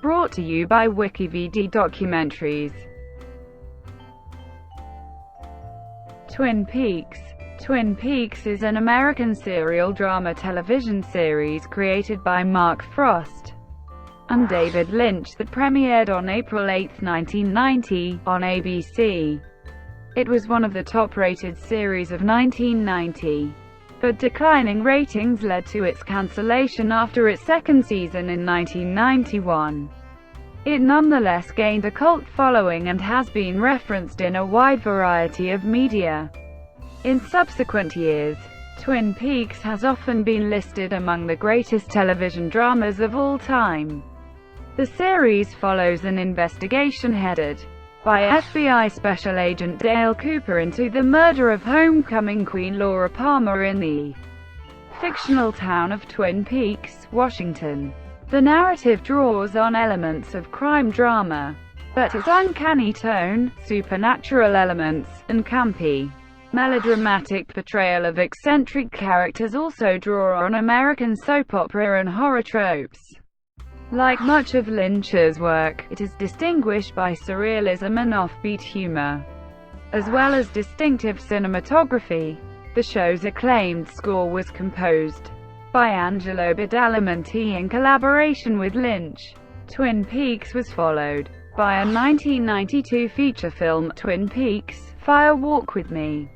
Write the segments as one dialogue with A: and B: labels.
A: Brought to you by WikiVidi Documentaries. Twin Peaks. Twin Peaks is an American serial drama television series created by Mark Frost and David Lynch that premiered on April 8, 1990, on ABC. It was one of the top-rated series of 1990, but declining ratings led to its cancellation after its second season in 1991. It nonetheless gained a cult following and has been referenced in a wide variety of media. In subsequent years, Twin Peaks has often been listed among the greatest television dramas of all time. The series follows an investigation headed by FBI Special Agent Dale Cooper into the murder of homecoming Queen Laura Palmer in the fictional town of Twin Peaks, Washington. The narrative draws on elements of crime drama, but its uncanny tone, supernatural elements, and campy, melodramatic portrayal of eccentric characters also draw on American soap opera and horror tropes. Like much of Lynch's work, it is distinguished by surrealism and offbeat humor, as well as distinctive cinematography. The show's acclaimed score was composed by Angelo Badalamenti in collaboration with Lynch. Twin Peaks was followed by a 1992 feature film, Twin Peaks: Fire Walk with Me,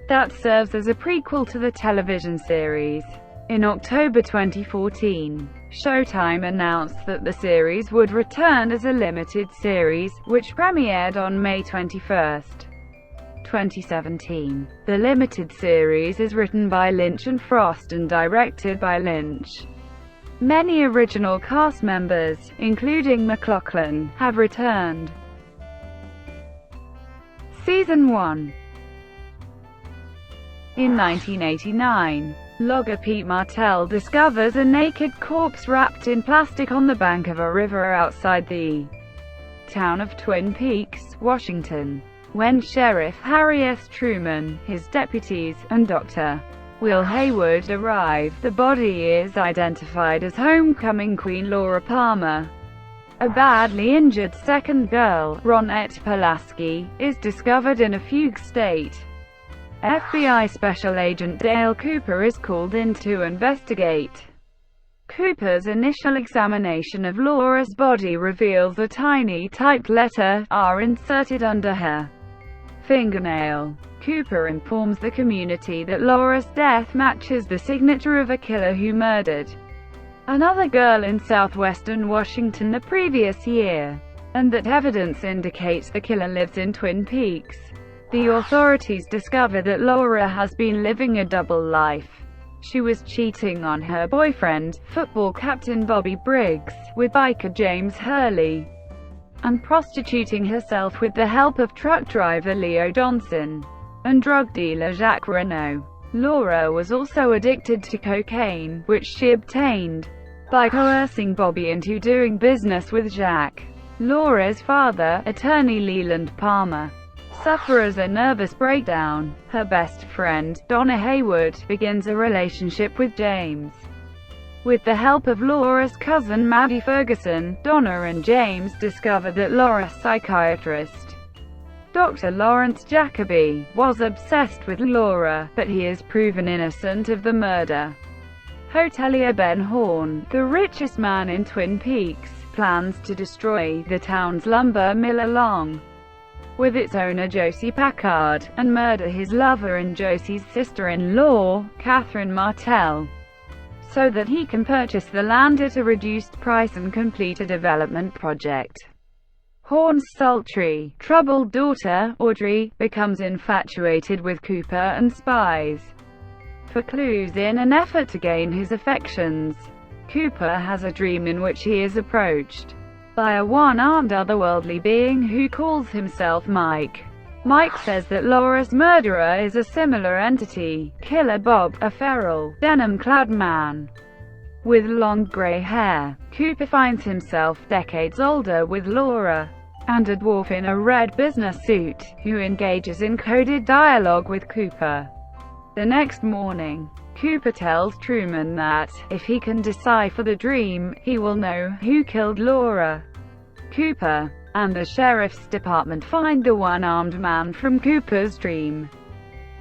A: that serves as a prequel to the television series. In October 2014, Showtime announced that the series would return as a limited series, which premiered on May 21, 2017. The limited series is written by Lynch and Frost and directed by Lynch. Many original cast members, including McLaughlin, have returned. Season 1. In 1989, logger Pete Martell discovers a naked corpse wrapped in plastic on the bank of a river outside the town of Twin Peaks, Washington. When Sheriff Harry S. Truman, his deputies, and Dr. Will Haywood arrive, the body is identified as homecoming Queen Laura Palmer. A badly injured second girl, Ronette Pulaski, is discovered in a fugue state. FBI Special Agent Dale Cooper is called in to investigate. Cooper's initial examination of Laura's body reveals a tiny typed letter R inserted under her fingernail. Cooper informs the community that Laura's death matches the signature of a killer who murdered another girl in southwestern Washington the previous year, and that evidence indicates the killer lives in Twin Peaks. The authorities discover that Laura has been living a double life. She was cheating on her boyfriend, football captain Bobby Briggs, with biker James Hurley, and prostituting herself with the help of truck driver Leo Johnson and drug dealer Jacques Renault. Laura was also addicted to cocaine, which she obtained by coercing Bobby into doing business with Jacques. Laura's father, attorney Leland Palmer, suffers a nervous breakdown. Her best friend, Donna Haywood, begins a relationship with James. With the help of Laura's cousin Maddie Ferguson, Donna and James discover that Laura's psychiatrist, Dr. Lawrence Jacoby, was obsessed with Laura, but he is proven innocent of the murder. Hotelier Ben Horn, the richest man in Twin Peaks, plans to destroy the town's lumber mill along with its owner Josie Packard, and murder his lover and Josie's sister-in-law, Catherine Martell, so that he can purchase the land at a reduced price and complete a development project. Horn's sultry, troubled daughter, Audrey, becomes infatuated with Cooper and spies for clues in an effort to gain his affections. Cooper has a dream in which he is approached by a one-armed otherworldly being who calls himself Mike. Mike says that Laura's murderer is a similar entity, Killer Bob, a feral, denim-clad man with long gray hair. Cooper finds himself decades older with Laura and a dwarf in a red business suit, who engages in coded dialogue with Cooper. The next morning, Cooper tells Truman that, if he can decipher the dream, he will know who killed Laura. Cooper and the sheriff's department find the one-armed man from Cooper's dream,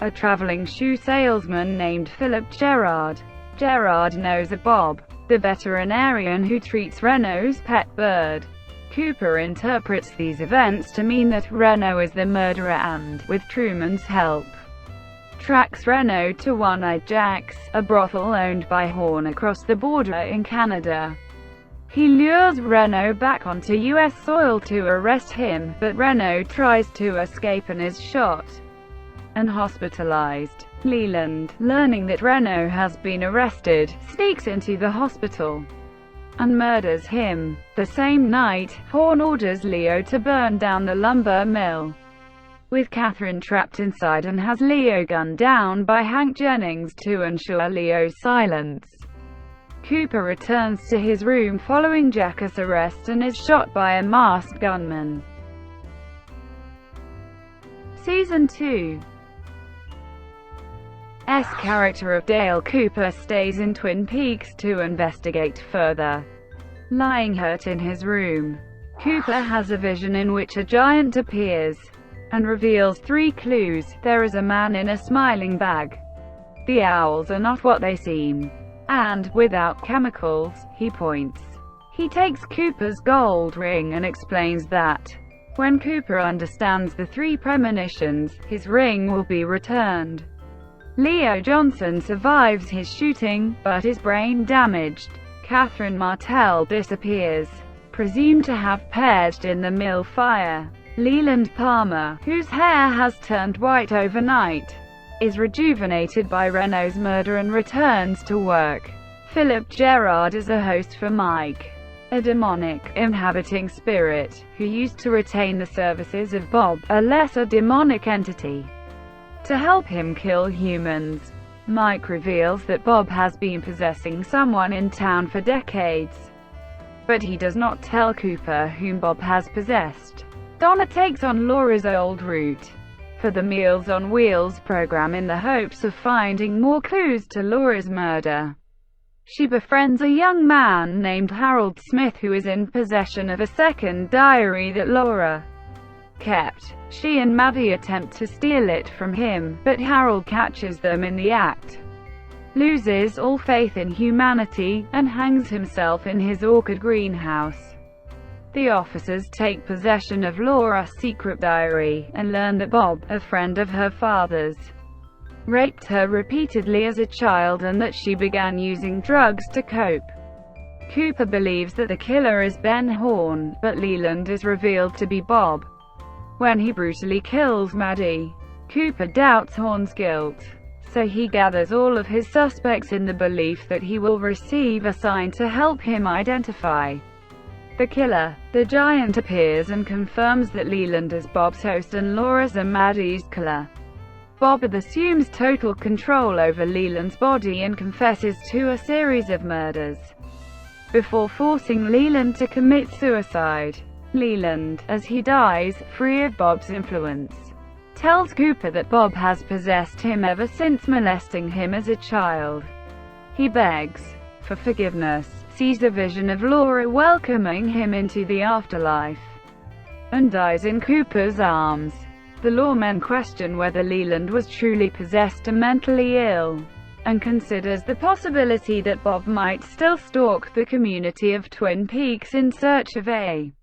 A: a traveling shoe salesman named Philip Gerard. Gerard knows of Bob, the veterinarian who treats Renault's pet bird. Cooper interprets these events to mean that Renault is the murderer and, with Truman's help, tracks Renault to One-Eyed Jack's, a brothel owned by Horn across the border in Canada. He lures Renault back onto U.S. soil to arrest him, but Renault tries to escape and is shot and hospitalized. Leland, learning that Renault has been arrested, sneaks into the hospital and murders him. The same night, Horn orders Leo to burn down the lumber mill, with Catherine trapped inside, and has Leo gunned down by Hank Jennings to ensure Leo's silence. Cooper returns to his room following Jack's arrest and is shot by a masked gunman. Season 2. Character of Dale Cooper stays in Twin Peaks to investigate further. Lying hurt in his room, Cooper has a vision in which a giant appears and reveals 3 clues. There is a man in a smiling bag. The owls are not what they seem. And, without chemicals, he points. He takes Cooper's gold ring and explains that, when Cooper understands the 3 premonitions, his ring will be returned. Leo Johnson survives his shooting, but is brain damaged. Catherine Martell disappears, presumed to have perished in the mill fire. Leland Palmer, whose hair has turned white overnight, is rejuvenated by Renault's murder and returns to work. Philip Gerard is a host for Mike, a demonic, inhabiting spirit, who used to retain the services of Bob, a lesser demonic entity, to help him kill humans. Mike reveals that Bob has been possessing someone in town for decades, but he does not tell Cooper whom Bob has possessed. Donna takes on Laura's old route for the Meals on Wheels program in the hopes of finding more clues to Laura's murder. She befriends a young man named Harold Smith who is in possession of a second diary that Laura kept. She and Maddie attempt to steal it from him, but Harold catches them in the act, loses all faith in humanity, and hangs himself in his orchid greenhouse. The officers take possession of Laura's secret diary, and learn that Bob, a friend of her father's, raped her repeatedly as a child and that she began using drugs to cope. Cooper believes that the killer is Ben Horn, but Leland is revealed to be Bob when he brutally kills Maddie. Cooper doubts Horn's guilt, so he gathers all of his suspects in the belief that he will receive a sign to help him identify the killer. The giant appears and confirms that Leland is Bob's host and Laura's and Maddie's killer. Bob assumes total control over Leland's body and confesses to a series of murders, before forcing Leland to commit suicide. Leland, as he dies, free of Bob's influence, tells Cooper that Bob has possessed him ever since molesting him as a child. He begs for forgiveness, sees a vision of Laura welcoming him into the afterlife, and dies in Cooper's arms. The lawmen question whether Leland was truly possessed or mentally ill, and considers the possibility that Bob might still stalk the community of Twin Peaks in search of a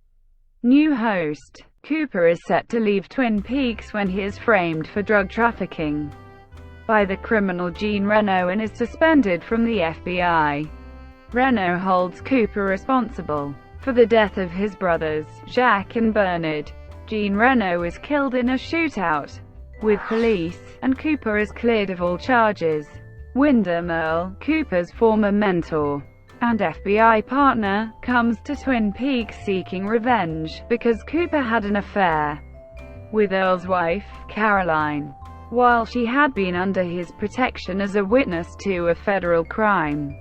A: new host. Cooper is set to leave Twin Peaks when he is framed for drug trafficking by the criminal Jean Renault and is suspended from the FBI. Renault holds Cooper responsible for the death of his brothers, Jacques and Bernard. Jean Renault is killed in a shootout with police, and Cooper is cleared of all charges. Wyndham Earle, Cooper's former mentor and FBI partner, comes to Twin Peaks seeking revenge, because Cooper had an affair with Earle's wife, Caroline, while she had been under his protection as a witness to a federal crime.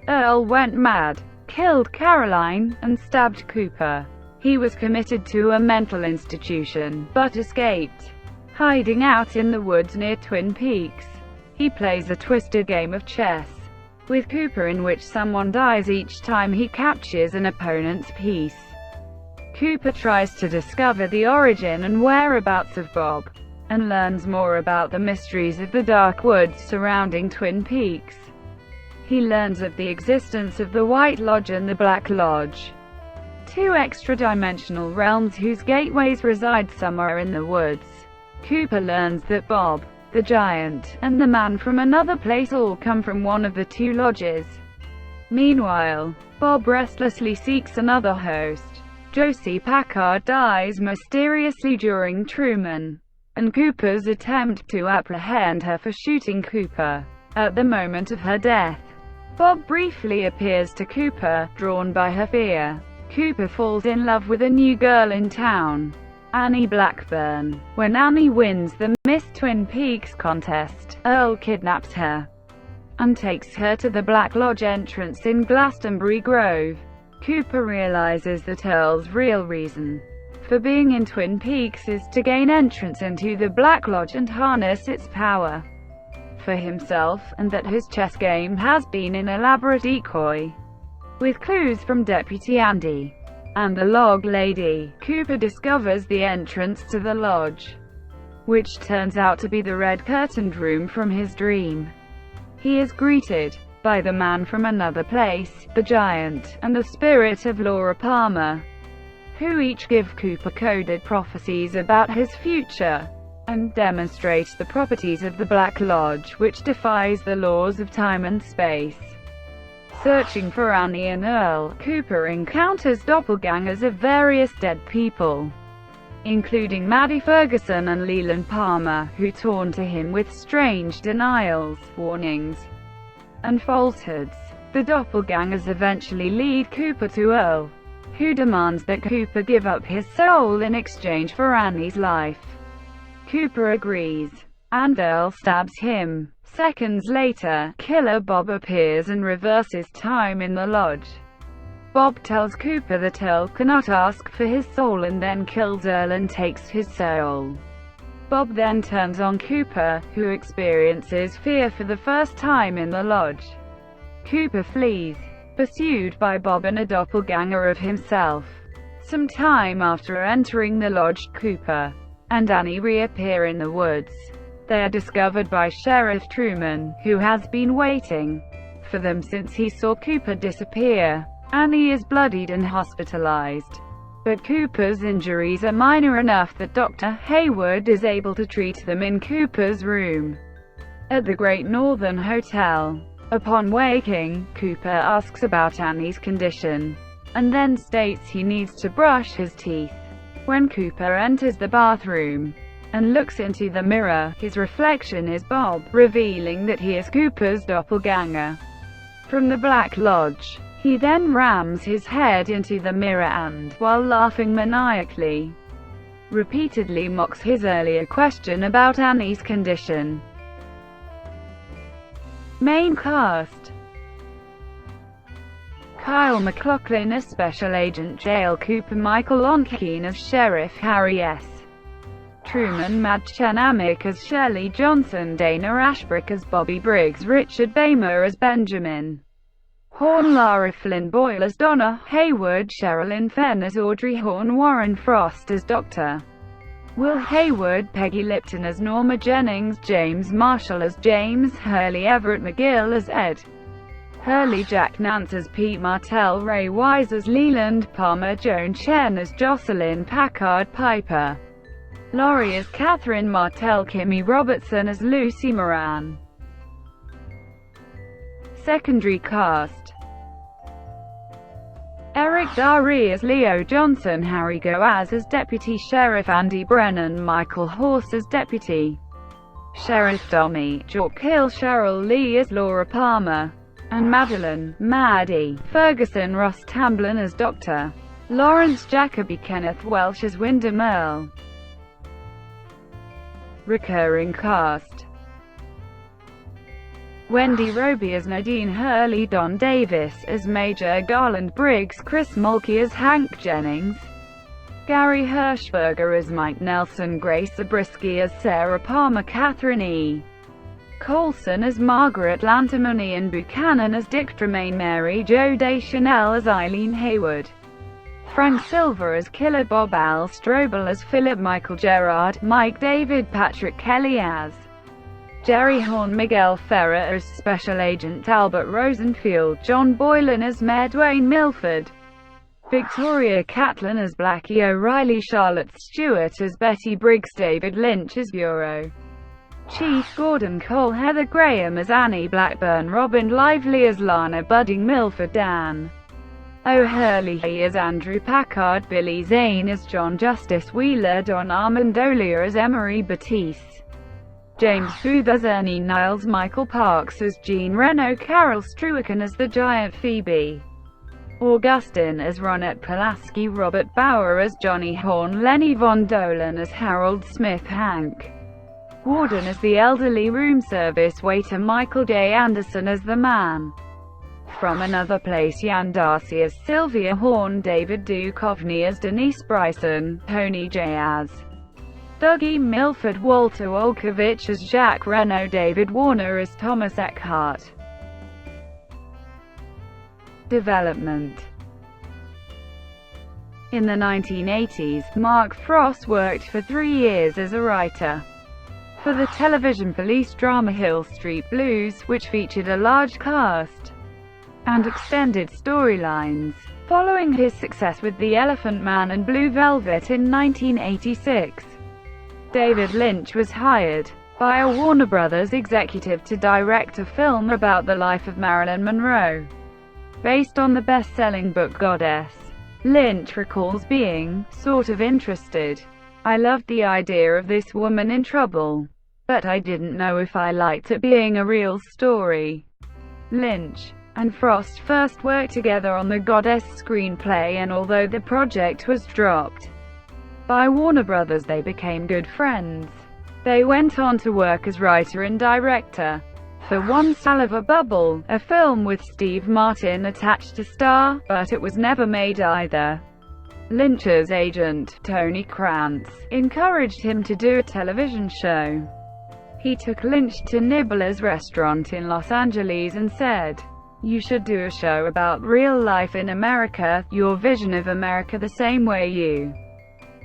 A: Earle went mad, killed Caroline, and stabbed Cooper. He was committed to a mental institution, but escaped, hiding out in the woods near Twin Peaks. He plays a twisted game of chess with Cooper in which someone dies each time he captures an opponent's piece. Cooper tries to discover the origin and whereabouts of Bob, and learns more about the mysteries of the dark woods surrounding Twin Peaks. He learns of the existence of the White Lodge and the Black Lodge, two extra-dimensional realms whose gateways reside somewhere in the woods. Cooper learns that Bob, the giant, and the man from another place all come from one of the two lodges. Meanwhile, Bob restlessly seeks another host. Josie Packard dies mysteriously during Truman and Cooper's attempt to apprehend her for shooting Cooper. At the moment of her death, Bob briefly appears to Cooper, drawn by her fear. Cooper falls in love with a new girl in town, Annie Blackburn. When Annie wins the Miss Twin Peaks contest, Earl kidnaps her and takes her to the Black Lodge entrance in Glastonbury Grove. Cooper realizes that Earl's real reason for being in Twin Peaks is to gain entrance into the Black Lodge and harness its power for himself, and that his chess game has been an elaborate decoy. With clues from Deputy Andy and the Log Lady, Cooper discovers the entrance to the lodge, which turns out to be the red-curtained room from his dream. He is greeted by the man from another place, the giant, and the spirit of Laura Palmer, who each give Cooper coded prophecies about his future, and demonstrate the properties of the Black Lodge, which defies the laws of time and space. Searching for Annie and Earl, Cooper encounters doppelgangers of various dead people, including Maddie Ferguson and Leland Palmer, who taunt to him with strange denials, warnings, and falsehoods. The doppelgangers eventually lead Cooper to Earl, who demands that Cooper give up his soul in exchange for Annie's life. Cooper agrees, and Earl stabs him. Seconds later, Killer Bob appears and reverses time in the lodge. Bob tells Cooper that Earl cannot ask for his soul and then kills Earl and takes his soul. Bob then turns on Cooper, who experiences fear for the first time in the lodge. Cooper flees, pursued by Bob and a doppelganger of himself. Some time after entering the lodge, Cooper and Annie reappear in the woods. They are discovered by Sheriff Truman, who has been waiting for them since he saw Cooper disappear. Annie is bloodied and hospitalized, but Cooper's injuries are minor enough that Dr. Hayward is able to treat them in Cooper's room at the Great Northern Hotel. Upon waking, Cooper asks about Annie's condition, and then states he needs to brush his teeth. When Cooper enters the bathroom and looks into the mirror, his reflection is Bob, revealing that he is Cooper's doppelganger from the Black Lodge. He then rams his head into the mirror and, while laughing maniacally, repeatedly mocks his earlier question about Annie's condition. Main cast: Kyle MacLachlan as Special Agent Jail Cooper, Michael Onkine as Sheriff Harry S. Truman, Madchen Amick as Shirley Johnson, Dana Ashbrook as Bobby Briggs, Richard Bamer as Benjamin Horn, Lara Flynn Boyle as Donna Hayward, Sherilyn Fenn as Audrey Horn, Warren Frost as Dr. Will Hayward, Peggy Lipton as Norma Jennings, James Marshall as James Hurley, Everett McGill as Ed Hurley, Jack Nance as Pete Martell, Ray Wise as Leland Palmer, Joan Chen as Jocelyn Packard Piper, Laurie as Catherine Martell, Kimmy Robertson as Lucy Moran. Secondary cast: Eric Dari as Leo Johnson, Harry Goaz as Deputy Sheriff Andy Brennan, Michael Horse as Deputy Sheriff Dommy, Jock Hill, Cheryl Lee as Laura Palmer, and Maddie Ferguson, Ross Tamblyn as Dr. Lawrence Jacoby, Kenneth Welsh as Wyndham Earl. Recurring cast: Wendy Roby as Nadine Hurley, Don Davis as Major Garland Briggs, Chris Mulkey as Hank Jennings, Gary Hirschberger as Mike Nelson, Grace Zabriskie as Sarah Palmer, Catherine E. Coulson as Margaret Lanterman, Ian Buchanan as Dick Tremaine, Mary Jo Deschanel as Eileen Hayward, Frank Silver as Killer Bob, Al Strobel as Philip, Michael Gerard, Mike David, Patrick Kelly as Jerry Horn, Miguel Ferrer as Special Agent Albert Rosenfield, John Boylan as Mayor Dwayne Milford, Victoria Catlin as Blackie O'Reilly, Charlotte Stewart as Betty Briggs, David Lynch as Bureau Chief Gordon Cole, Heather Graham as Annie Blackburn, Robin Lively as Lana Budding Milford, Dan O'Hurley as Andrew Packard, Billy Zane as John Justice Wheeler, Don Armandolia as Emery Batiste, James Booth as Ernie Niles, Michael Parks as Jean Reno, Carol Struiken as the Giant Phoebe, Augustine as Ronette Pulaski, Robert Bauer as Johnny Horn, Lenny Von Dolan as Harold Smith, Hank Warden as the elderly room service waiter, Michael J. Anderson as the man from Another Place, Jan Darcy as Sylvia Horn, David Duchovny as Denise Bryson, Tony J. as Dougie Milford, Walter Wolkowicz as Jacques Reno, David Warner as Thomas Eckhart. Development. In the 1980s, Mark Frost worked for 3 years as a writer for the television police drama Hill Street Blues, which featured a large cast and extended storylines. Following his success with The Elephant Man and Blue Velvet in 1986, David Lynch was hired by a Warner Brothers executive to direct a film about the life of Marilyn Monroe, based on the best-selling book Goddess. Lynch recalls being sort of interested. I loved the idea of this woman in trouble, but I didn't know if I liked it being a real story. Lynch and Frost first worked together on the Goddess screenplay, and although the project was dropped by Warner Brothers, they became good friends. They went on to work as writer and director for One Sal of a Bubble, a film with Steve Martin attached to star, but it was never made either. Lynch's agent, Tony Krantz, encouraged him to do a television show. He took Lynch to Nibbler's restaurant in Los Angeles and said, "You should do a show about real life in America, your vision of America, the same way you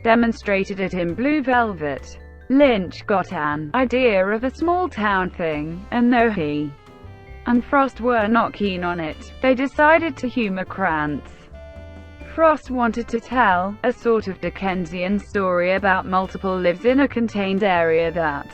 A: demonstrated it in Blue Velvet." Lynch got an idea of a small-town thing, and though he and Frost were not keen on it, they decided to humor Krantz. Frost wanted to tell a sort of Dickensian story about multiple lives in a contained area that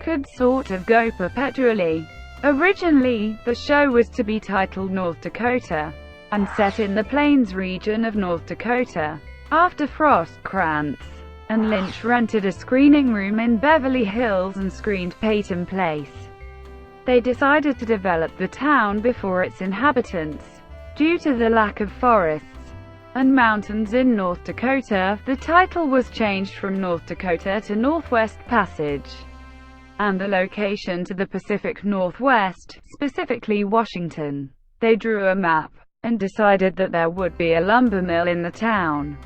A: could sort of go perpetually. Originally, the show was to be titled North Dakota, and set in the Plains region of North Dakota. After Frost, Krantz and Lynch rented a screening room in Beverly Hills and screened Peyton Place. They decided to develop the town before its inhabitants. Due to the lack of forests and mountains in North Dakota, the title was changed from North Dakota to Northwest Passage, and the location to the Pacific Northwest, specifically Washington. They drew a map and decided that there would be a lumber mill in the town.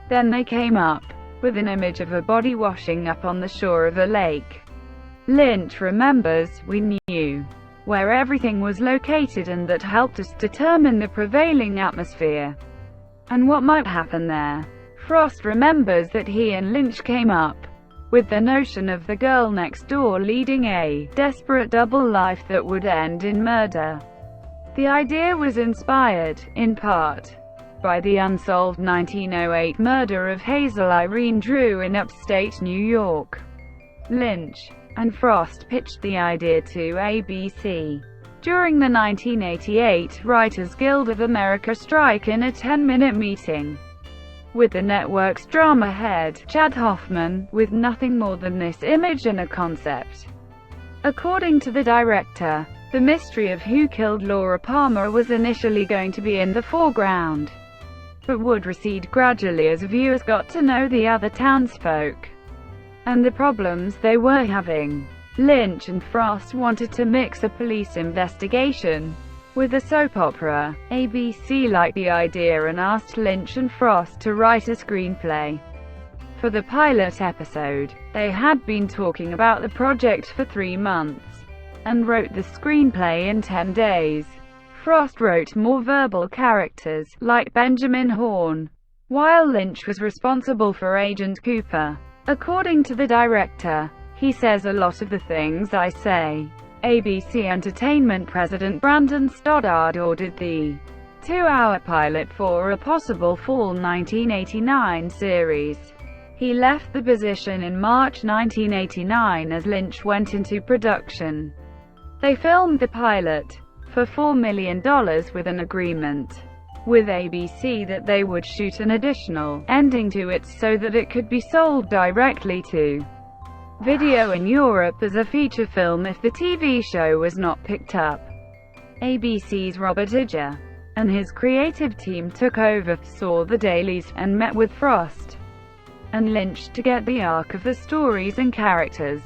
A: Then they came up with an image of a body washing up on the shore of a lake. Lynch remembers, "We knew where everything was located, and that helped us determine the prevailing atmosphere and what might happen there." Frost remembers that he and Lynch came up with the notion of the girl next door leading a desperate double life that would end in murder. The idea was inspired, in part, by the unsolved 1908 murder of Hazel Irene Drew in upstate New York. Lynch and Frost pitched the idea to ABC during the 1988 Writers Guild of America strike in a 10-minute meeting with the network's drama head, Chad Hoffman, with nothing more than this image and a concept. According to the director, the mystery of who killed Laura Palmer was initially going to be in the foreground, but would recede gradually as viewers got to know the other townsfolk and the problems they were having. Lynch and Frost wanted to mix a police investigation with a soap opera. ABC liked the idea and asked Lynch and Frost to write a screenplay for the pilot episode. They had been talking about the project for 3 months. and wrote the screenplay in 10 days. Frost wrote more verbal characters, like Benjamin Horne, while Lynch was responsible for Agent Cooper. According to the director, he says a lot of the things I say. ABC Entertainment president Brandon Stoddard ordered the 2-hour pilot for a possible fall 1989 series. He left the position in March 1989 as Lynch went into production. They filmed the pilot for $4 million with an agreement with ABC that they would shoot an additional ending to it so that it could be sold directly to video in Europe as a feature film if the TV show was not picked up. ABC's Robert Iger and his creative team took over, saw the dailies, and met with Frost and Lynch to get the arc of the stories and characters.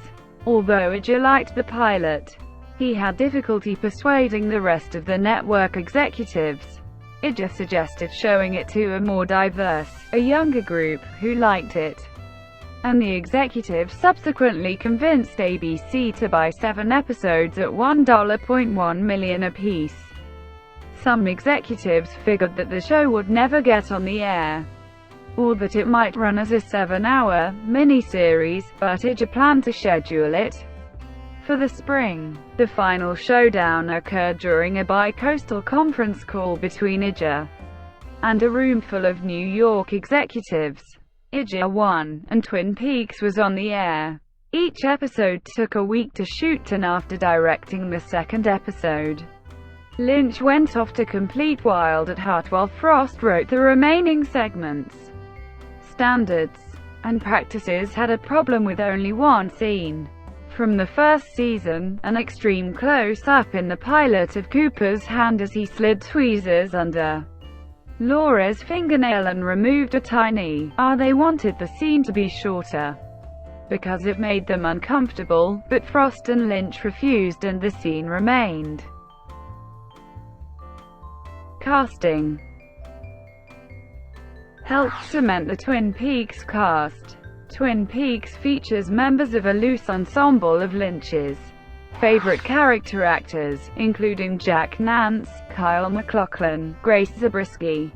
A: Although Iger liked the pilot, he had difficulty persuading the rest of the network executives. Iger suggested showing it to a more diverse, younger group, who liked it, and the executives subsequently convinced ABC to buy 7 episodes at $1.1 million apiece. Some executives figured that the show would never get on the air, or that it might run as a 7-hour miniseries, but Iger planned to schedule it for the spring. The final showdown occurred during a bi-coastal conference call between Iger and a room full of New York executives. Iger won, and Twin Peaks was on the air. Each episode took a week to shoot, and after directing the second episode, Lynch went off to complete Wild at Heart while Frost wrote the remaining segments. Standards and practices had a problem with only one scene from the first season, an extreme close-up in the pilot of Cooper's hand as he slid tweezers under Laura's fingernail and removed a tiny R. They wanted the scene to be shorter because it made them uncomfortable, but Frost and Lynch refused and the scene remained. Casting helped cement the Twin Peaks cast. Twin Peaks features members of a loose ensemble of Lynch's favorite character actors, including Jack Nance, Kyle MacLachlan, Grace Zabriskie,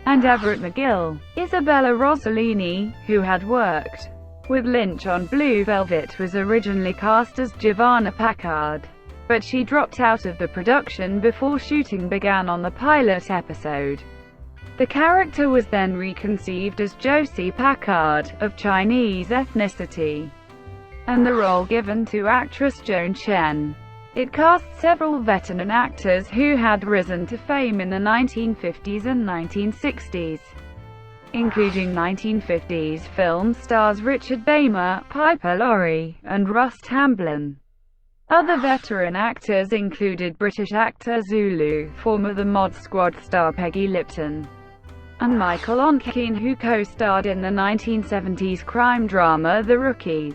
A: and Everett McGill. Isabella Rossellini, who had worked with Lynch on Blue Velvet, was originally cast as Giovanna Packard, but she dropped out of the production before shooting began on the pilot episode. The character was then reconceived as Josie Packard, of Chinese ethnicity, and the role given to actress Joan Chen. It cast several veteran actors who had risen to fame in the 1950s and 1960s, including 1950s film stars Richard Beymer, Piper Laurie, and Russ Tamblyn. Other veteran actors included British actor Zulu, former The Mod Squad star Peggy Lipton, and Michael Onkine, who co-starred in the 1970s crime drama The Rookies.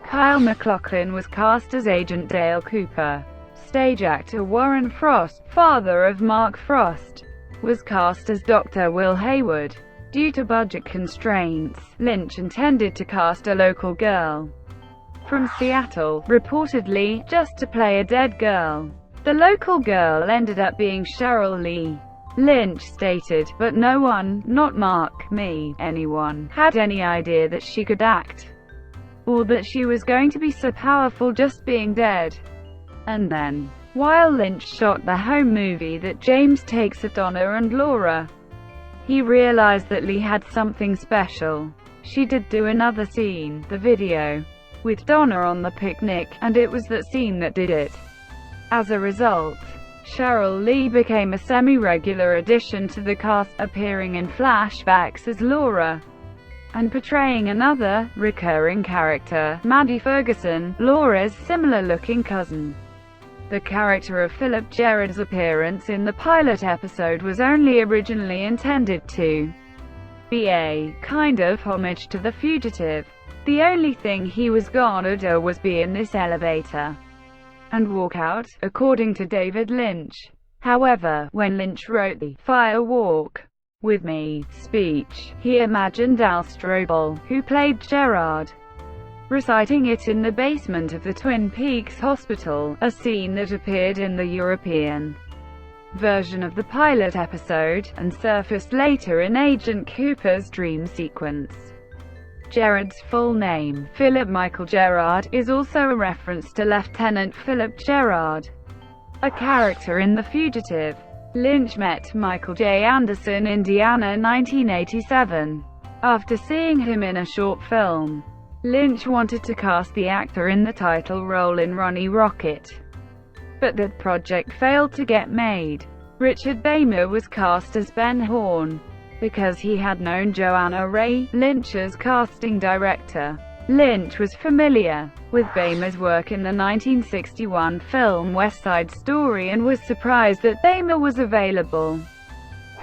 A: Kyle MacLachlan was cast as Agent Dale Cooper. Stage actor Warren Frost, father of Mark Frost, was cast as Dr. Will Hayward. Due to budget constraints, Lynch intended to cast a local girl from Seattle, reportedly, just to play a dead girl. The local girl ended up being Cheryl Lee. Lynch stated, but no one, not Mark, me, anyone, had any idea that she could act, or that she was going to be so powerful just being dead. And then, while Lynch shot the home movie that James takes of Donna and Laura, he realized that Lee had something special. She did do another scene, the video, with Donna on the picnic, and it was that scene that did it. As a result, Cheryl Lee became a semi-regular addition to the cast, appearing in flashbacks as Laura, and portraying another, recurring character, Maddie Ferguson, Laura's similar-looking cousin. The character of Philip Gerard's appearance in the pilot episode was only originally intended to be a kind of homage to The Fugitive. The only thing he was gonna do was be in this elevator and walk out, according to David Lynch. However, when Lynch wrote the "Fire Walk with Me" speech, he imagined Al Strobel, who played Gerard, reciting it in the basement of the Twin Peaks hospital, a scene that appeared in the European version of the pilot episode, and surfaced later in Agent Cooper's dream sequence. Gerard's full name, Philip Michael Gerard, is also a reference to Lieutenant Philip Gerard, a character in The Fugitive. Lynch met Michael J. Anderson in Indiana 1987. After seeing him in a short film, Lynch wanted to cast the actor in the title role in Ronnie Rocket, but that project failed to get made. Richard Beymer was cast as Ben Horn, because he had known Joanna Ray, Lynch's casting director. Lynch was familiar with Beymer's work in the 1961 film West Side Story and was surprised that Beymer was available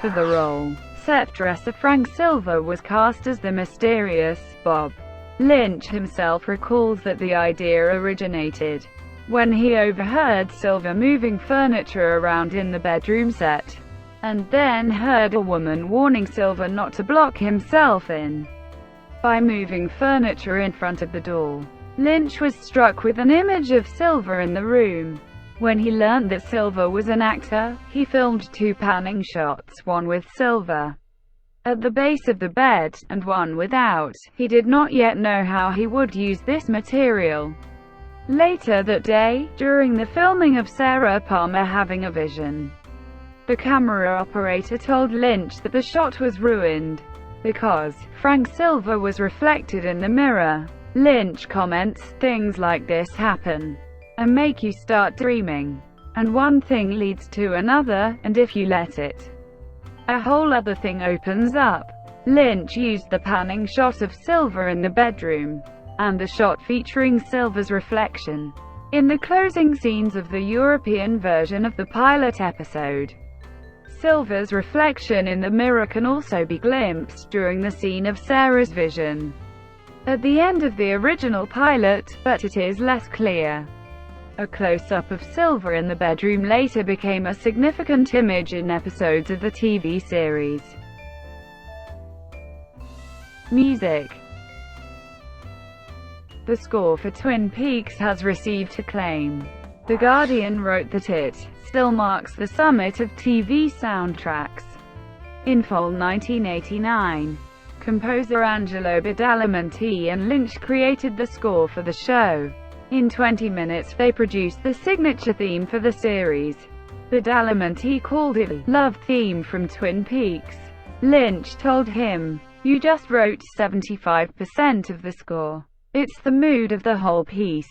A: for the role. Set dresser Frank Silver was cast as the mysterious Bob. Lynch himself recalls that the idea originated when he overheard Silver moving furniture around in the bedroom set, and then heard a woman warning Silver not to block himself in by moving furniture in front of the door. Lynch was struck with an image of Silver in the room. When he learned that Silver was an actor, he filmed 2 panning shots, one with Silver at the base of the bed, and one without. He did not yet know how he would use this material. Later that day, during the filming of Sarah Palmer having a vision, the camera operator told Lynch that the shot was ruined because Frank Silver was reflected in the mirror. Lynch comments, "Things like this happen and make you start dreaming. And one thing leads to another, and if you let it, a whole other thing opens up." Lynch used the panning shot of Silver in the bedroom, and the shot featuring Silver's reflection, in the closing scenes of the European version of the pilot episode. Silver's reflection in the mirror can also be glimpsed during the scene of Sarah's vision at the end of the original pilot, but it is less clear. A close-up of Silver in the bedroom later became a significant image in episodes of the TV series. Music. The score for Twin Peaks has received acclaim. The Guardian wrote that it still marks the summit of TV soundtracks. In fall 1989, composer Angelo Badalamenti and Lynch created the score for the show. In 20 minutes they produced the signature theme for the series. Badalamenti called it a love theme from Twin Peaks. Lynch told him, "You just wrote 75% of the score. It's the mood of the whole piece.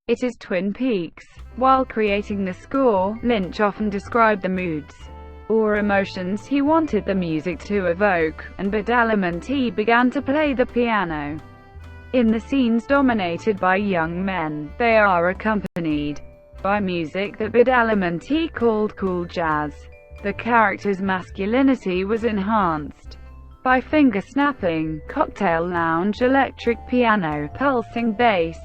A: It is Twin Peaks." While creating the score, Lynch often described the moods or emotions he wanted the music to evoke, and Badalamenti began to play the piano. In the scenes dominated by young men, they are accompanied by music that Badalamenti called cool jazz. The character's masculinity was enhanced by finger-snapping, cocktail lounge electric piano, pulsing bass,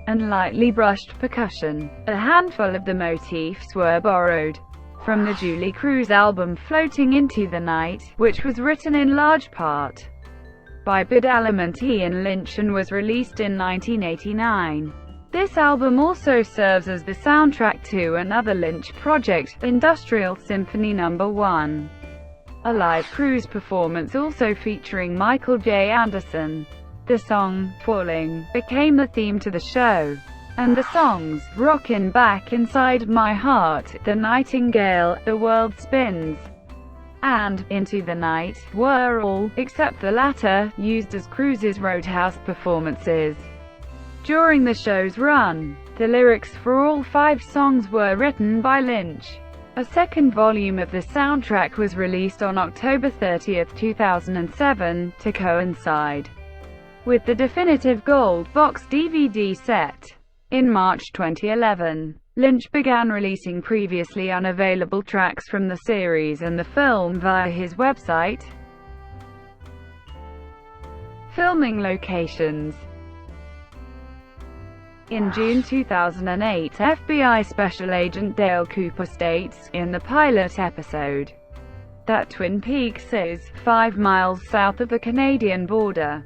A: and lightly brushed percussion. A handful of the motifs were borrowed from the Julie Cruz album Floating into the Night, which was written in large part by Badalamenti and Lynch and was released in 1989. This album also serves as the soundtrack to another Lynch project, Industrial Symphony No. 1. A live cruise performance also featuring Michael J. Anderson. The song, Falling, became the theme to the show, and the songs, Rockin' Back Inside My Heart, The Nightingale, The World Spins, and Into the Night, were all, except the latter, used as Cruise's Roadhouse performances. During the show's run, the lyrics for all 5 songs were written by Lynch. A second volume of the soundtrack was released on October 30, 2007, to coincide with the definitive gold box DVD set. In March 2011, Lynch began releasing previously unavailable tracks from the series and the film via his website. Filming locations. In June 2008, FBI Special Agent Dale Cooper states, in the pilot episode, that Twin Peaks is 5 miles south of the Canadian border.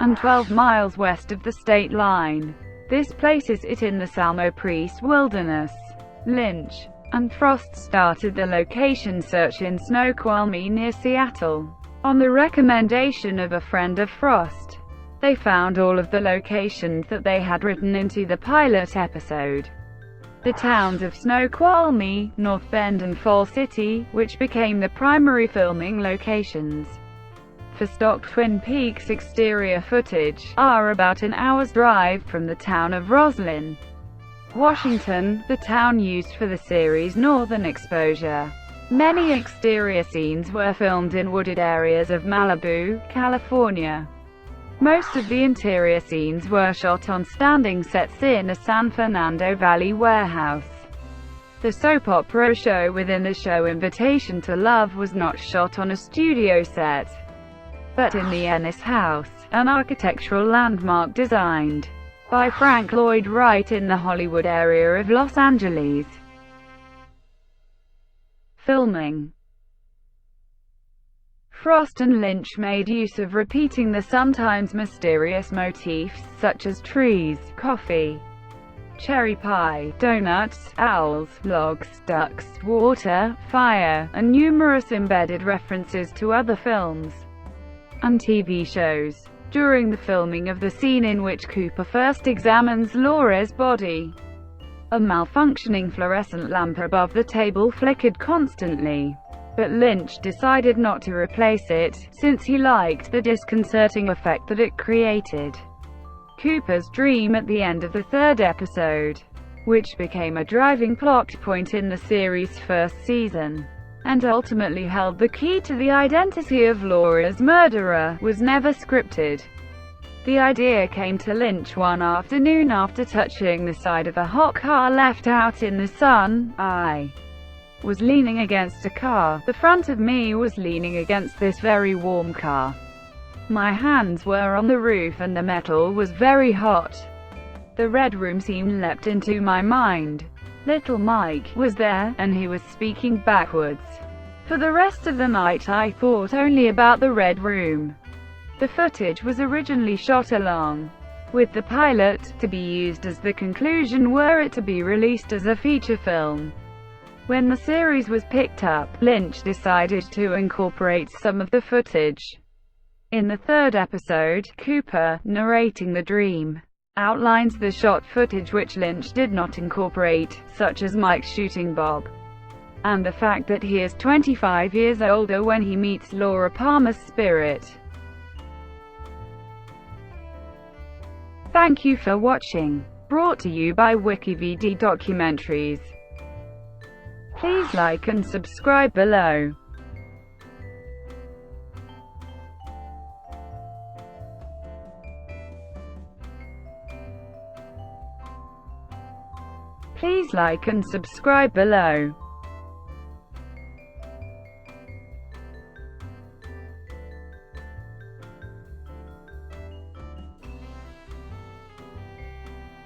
A: and 12 miles west of the state line. This places it in the Salmo Priest Wilderness. Lynch and Frost started the location search in Snoqualmie near Seattle. On the recommendation of a friend of Frost, they found all of the locations that they had written into the pilot episode. The towns of Snoqualmie, North Bend and Fall City, which became the primary filming locations for stock Twin Peaks exterior footage, are about an hour's drive from the town of Roslyn, Washington, the town used for the series' northern exposure. Many exterior scenes were filmed in wooded areas of Malibu, California. Most of the interior scenes were shot on standing sets in a San Fernando Valley warehouse. The soap opera show within the show Invitation to Love was not shot on a studio set, but in the Ennis House, an architectural landmark designed by Frank Lloyd Wright in the Hollywood area of Los Angeles. Filming. Frost and Lynch made use of repeating the sometimes mysterious motifs such as trees, coffee, cherry pie, donuts, owls, logs, ducks, water, fire, and numerous embedded references to other films and TV shows. During the filming of the scene in which Cooper first examines Laura's body, a malfunctioning fluorescent lamp above the table flickered constantly, but Lynch decided not to replace it, since he liked the disconcerting effect that it created. Cooper's dream at the end of the third episode, which became a driving plot point in the series' first season, and ultimately held the key to the identity of Laura's murderer, was never scripted. The idea came to Lynch one afternoon after touching the side of a hot car left out in the sun. I was leaning against a car. The front of me was leaning against this very warm car. My hands were on the roof and the metal was very hot. The red room scene leapt into my mind. Little Mike was there, and he was speaking backwards. For the rest of the night I thought only about the red room. The footage was originally shot along with the pilot, to be used as the conclusion were it to be released as a feature film. When the series was picked up, Lynch decided to incorporate some of the footage. In the third episode, Cooper, narrating the dream, outlines the shot footage which Lynch did not incorporate, such as Mike shooting Bob, and the fact that he is 25 years older when he meets Laura Palmer's spirit. Thank you for watching. Brought to you by WikiVidi Documentaries. Please like and subscribe below. Please like and subscribe below.